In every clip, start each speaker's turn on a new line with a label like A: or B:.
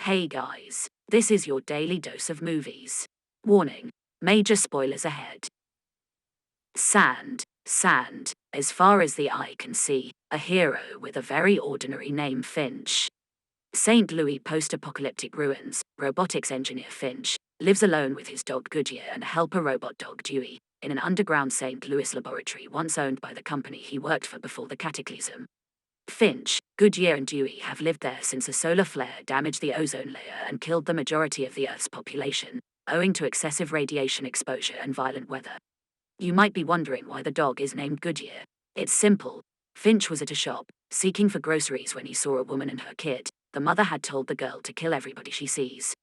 A: Hey guys, this is your daily dose of movies. Warning, major spoilers ahead. Sand, sand, as far as the eye can see, a hero with a very ordinary name, Finch. St. Louis post-apocalyptic ruins, robotics engineer Finch lives alone with his dog Goodyear and helper robot dog Dewey in an underground St. Louis laboratory once owned by the company he worked for before the cataclysm. Finch, Goodyear and Dewey have lived there since a solar flare damaged the ozone layer and killed the majority of the Earth's population, owing to excessive radiation exposure and violent weather. You might be wondering why the dog is named Goodyear. It's simple. Finch was at a shop, seeking for groceries when he saw a woman and her kid. The mother had told the girl to kill everybody she sees.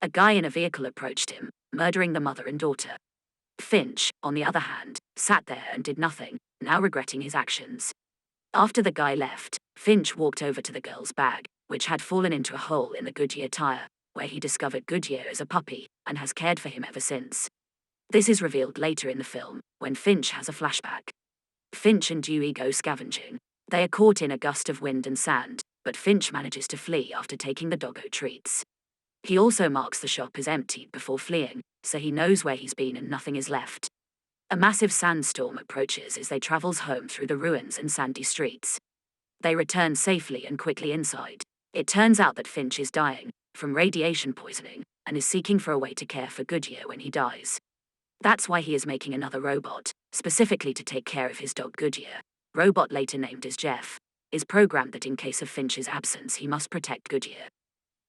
A: A guy in a vehicle approached him, murdering the mother and daughter. Finch, on the other hand, sat there and did nothing, now regretting his actions. After the guy left, Finch walked over to the girl's bag, which had fallen into a hole in the Goodyear tire, where he discovered Goodyear as a puppy, and has cared for him ever since. This is revealed later in the film, when Finch has a flashback. Finch and Dewey go scavenging. They are caught in a gust of wind and sand, but Finch manages to flee after taking the doggo treats. He also marks the shop as empty before fleeing, so he knows where he's been and nothing is left. A massive sandstorm approaches as they travels home through the ruins and sandy streets. They return safely and quickly inside. It turns out that Finch is dying from radiation poisoning and is seeking for a way to care for Goodyear when he dies. That's why he is making another robot, specifically to take care of his dog Goodyear. Robot, later named as Jeff, is programmed that in case of Finch's absence he must protect Goodyear.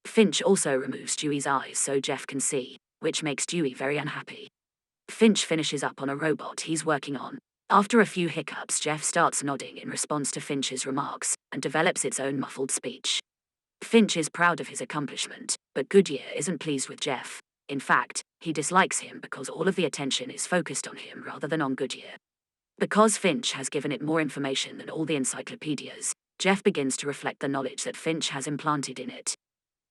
A: Finch also removes Dewey's eyes so Jeff can see, which makes Dewey very unhappy. Finch finishes up on a robot he's working on. After a few hiccups, Jeff starts nodding in response to Finch's remarks and develops its own muffled speech. Finch is proud of his accomplishment, but Goodyear isn't pleased with Jeff. In fact, he dislikes him because all of the attention is focused on him rather than on Goodyear. Because Finch has given it more information than all the encyclopedias, Jeff begins to reflect the knowledge that Finch has implanted in it.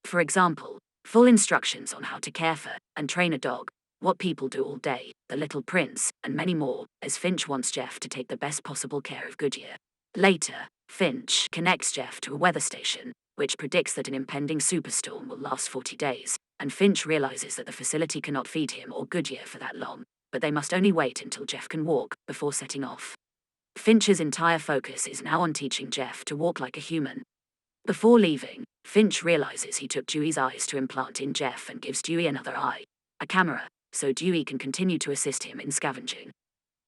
A: For example, full instructions on how to care for and train a dog, what people do all day, The Little Prince, and many more, as Finch wants Jeff to take the best possible care of Goodyear. Later, Finch connects Jeff to a weather station, which predicts that an impending superstorm will last 40 days, and Finch realizes that the facility cannot feed him or Goodyear for that long, but they must only wait until Jeff can walk before setting off. Finch's entire focus is now on teaching Jeff to walk like a human. Before leaving, Finch realizes he took Dewey's eyes to implant in Jeff and gives Dewey another eye, a camera, so Dewey can continue to assist him in scavenging.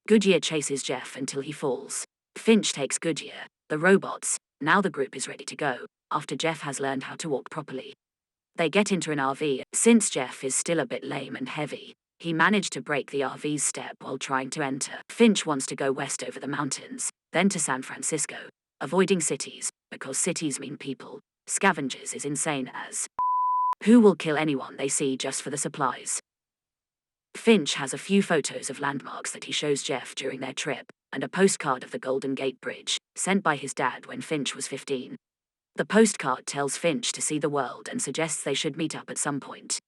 A: Goodyear chases Jeff until he falls. Finch takes Goodyear, the robots. Now the group is ready to go, after Jeff has learned how to walk properly. They get into an RV. Since Jeff is still a bit lame and heavy, he managed to break the RV's step while trying to enter. Finch wants to go west over the mountains, then to San Francisco, avoiding cities, because cities mean people. Scavengers is insane as who will kill anyone they see just for the supplies. Finch has a few photos of landmarks that he shows Jeff during their trip, and a postcard of the Golden Gate Bridge, sent by his dad when Finch was 15. The postcard tells Finch to see the world and suggests they should meet up at some point.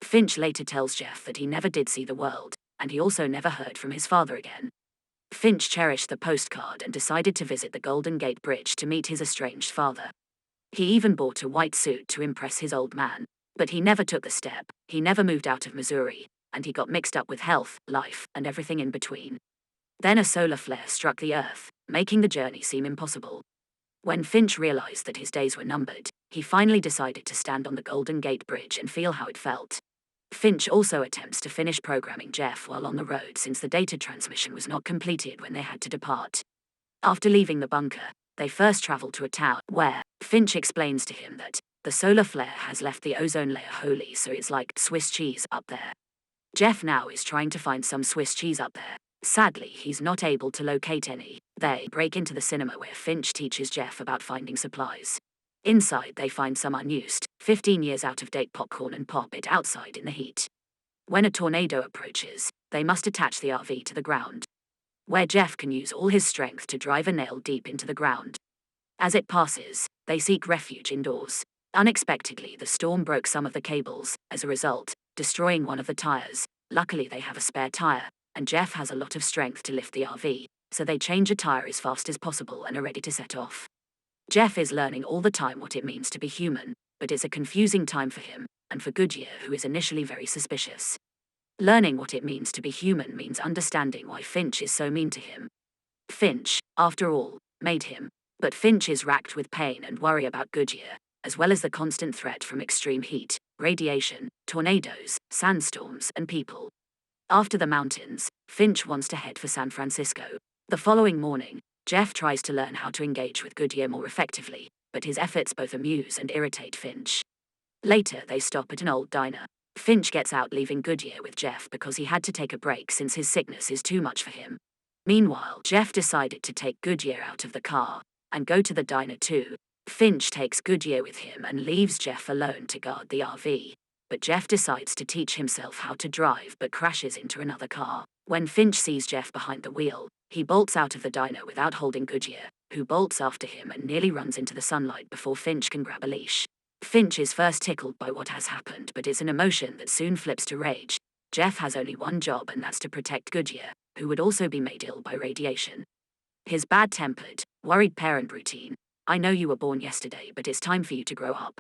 A: Finch later tells Jeff that he never did see the world, and he also never heard from his father again. Finch cherished the postcard and decided to visit the Golden Gate Bridge to meet his estranged father. He even bought a white suit to impress his old man, but he never took the step. He never moved out of Missouri, and he got mixed up with health, life, and everything in between. Then a solar flare struck the Earth, making the journey seem impossible. When Finch realized that his days were numbered, he finally decided to stand on the Golden Gate Bridge and feel how it felt. Finch also attempts to finish programming Jeff while on the road since the data transmission was not completed when they had to depart. After leaving the bunker, they first travel to a town where Finch explains to him that the solar flare has left the ozone layer wholly, so it's like Swiss cheese up there. Jeff now is trying to find some Swiss cheese up there. Sadly, he's not able to locate any. They break into the cinema where Finch teaches Jeff about finding supplies. Inside, they find some unused, 15 years out-of-date popcorn and pop it outside in the heat. When a tornado approaches, they must attach the RV to the ground, where Jeff can use all his strength to drive a nail deep into the ground. As it passes, they seek refuge indoors. Unexpectedly, the storm broke some of the cables, as a result, destroying one of the tires. Luckily, they have a spare tire, and Jeff has a lot of strength to lift the RV, so they change a tire as fast as possible and are ready to set off. Jeff is learning all the time what it means to be human. but it's a confusing time for him, and for Goodyear, who is initially very suspicious. Learning what it means to be human means understanding why Finch is so mean to him. Finch, after all, made him, but Finch is racked with pain and worry about Goodyear, as well as the constant threat from extreme heat, radiation, tornadoes, sandstorms, and people. After the mountains, Finch wants to head for San Francisco. The following morning, Jeff tries to learn how to engage with Goodyear more effectively, but his efforts both amuse and irritate Finch. Later, they stop at an old diner. Finch gets out, leaving Goodyear with Jeff because he had to take a break since his sickness is too much for him. Meanwhile, Jeff decided to take Goodyear out of the car and go to the diner too. Finch takes Goodyear with him and leaves Jeff alone to guard the RV. But Jeff decides to teach himself how to drive but crashes into another car. When Finch sees Jeff behind the wheel, he bolts out of the diner without holding Goodyear, who bolts after him and nearly runs into the sunlight before Finch can grab a leash. Finch is first tickled by what has happened, but it's an emotion that soon flips to rage. Jeff has only one job, and that's to protect Goodyear, who would also be made ill by radiation. His bad-tempered, worried parent routine, "I know you were born yesterday, but it's time for you to grow up,"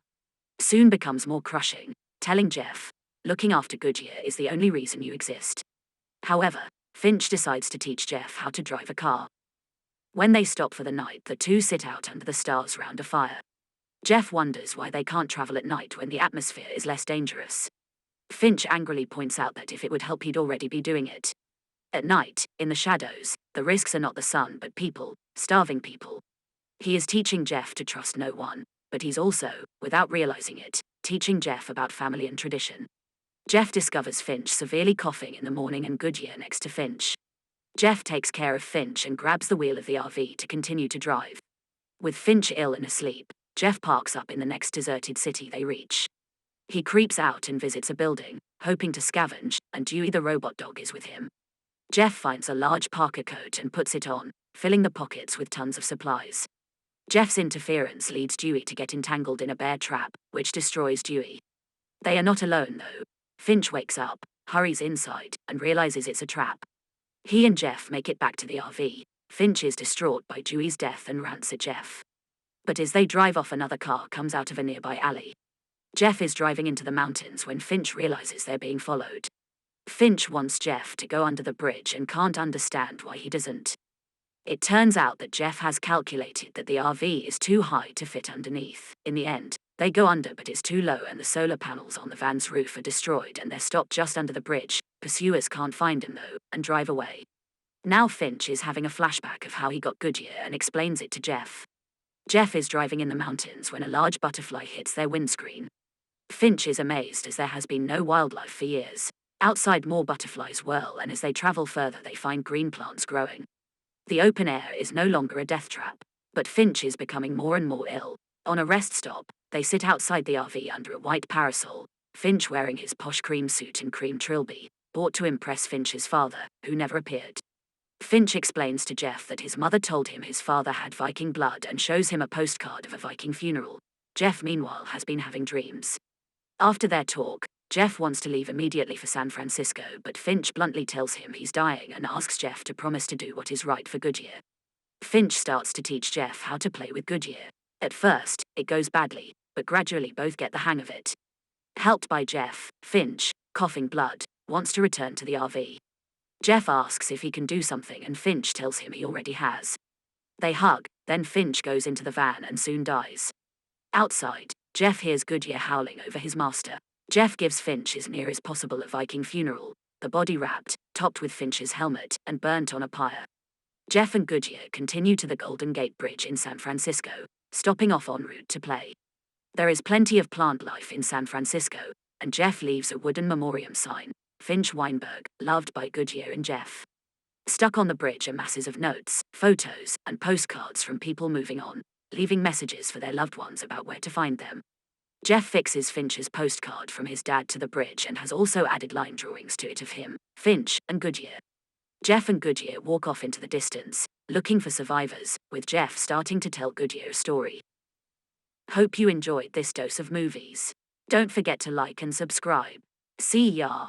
A: soon becomes more crushing, telling Jeff, "Looking after Goodyear is the only reason you exist." However, Finch decides to teach Jeff how to drive a car. When they stop for the night, the two sit out under the stars round a fire. Jeff wonders why they can't travel at night when the atmosphere is less dangerous. Finch angrily points out that if it would help, he'd already be doing it. At night, in the shadows, the risks are not the sun but people, starving people. He is teaching Jeff to trust no one, but he's also, without realizing it, teaching Jeff about family and tradition. Jeff discovers Finch severely coughing in the morning and Goodyear next to Finch. Jeff takes care of Finch and grabs the wheel of the RV to continue to drive. With Finch ill and asleep, Jeff parks up in the next deserted city they reach. He creeps out and visits a building, hoping to scavenge, and Dewey the robot dog is with him. Jeff finds a large parka coat and puts it on, filling the pockets with tons of supplies. Jeff's interference leads Dewey to get entangled in a bear trap, which destroys Dewey. They are not alone though. Finch wakes up, hurries inside, and realizes it's a trap. He and Jeff make it back to the RV. Finch is distraught by Dewey's death and rants at Jeff. But as they drive off, another car comes out of a nearby alley. Jeff is driving into the mountains when Finch realizes they're being followed. Finch wants Jeff to go under the bridge and can't understand why he doesn't. It turns out that Jeff has calculated that the RV is too high to fit underneath. In the end, they go under, but it's too low and the solar panels on the van's roof are destroyed and they're stopped just under the bridge. Pursuers can't find him though, and drive away. Now Finch is having a flashback of how he got Goodyear and explains it to Jeff. Jeff is driving in the mountains when a large butterfly hits their windscreen. Finch is amazed as there has been no wildlife for years. Outside, more butterflies whirl, and as they travel further they find green plants growing. The open air is no longer a death trap, but Finch is becoming more and more ill. On a rest stop, they sit outside the RV under a white parasol, Finch wearing his posh cream suit and cream trilby, bought to impress Finch's father, who never appeared. Finch explains to Jeff that his mother told him his father had Viking blood and shows him a postcard of a Viking funeral. Jeff, meanwhile, has been having dreams. After their talk, Jeff wants to leave immediately for San Francisco, but Finch bluntly tells him he's dying and asks Jeff to promise to do what is right for Goodyear. Finch starts to teach Jeff how to play with Goodyear. At first, it goes badly, but gradually both get the hang of it. Helped by Jeff, Finch, coughing blood, wants to return to the RV. Jeff asks if he can do something and Finch tells him he already has. They hug, then Finch goes into the van and soon dies. Outside, Jeff hears Goodyear howling over his master. Jeff gives Finch as near as possible a Viking funeral, the body wrapped, topped with Finch's helmet, and burnt on a pyre. Jeff and Goodyear continue to the Golden Gate Bridge in San Francisco, stopping off en route to play. There is plenty of plant life in San Francisco, and Jeff leaves a wooden memoriam sign, Finch Weinberg, loved by Goodyear and Jeff. Stuck on the bridge are masses of notes, photos, and postcards from people moving on, leaving messages for their loved ones about where to find them. Jeff fixes Finch's postcard from his dad to the bridge and has also added line drawings to it of him, Finch, and Goodyear. Jeff and Goodyear walk off into the distance, looking for survivors, with Jeff starting to tell Goodyear a story. Hope you enjoyed this dose of movies. Don't forget to like and subscribe. See ya.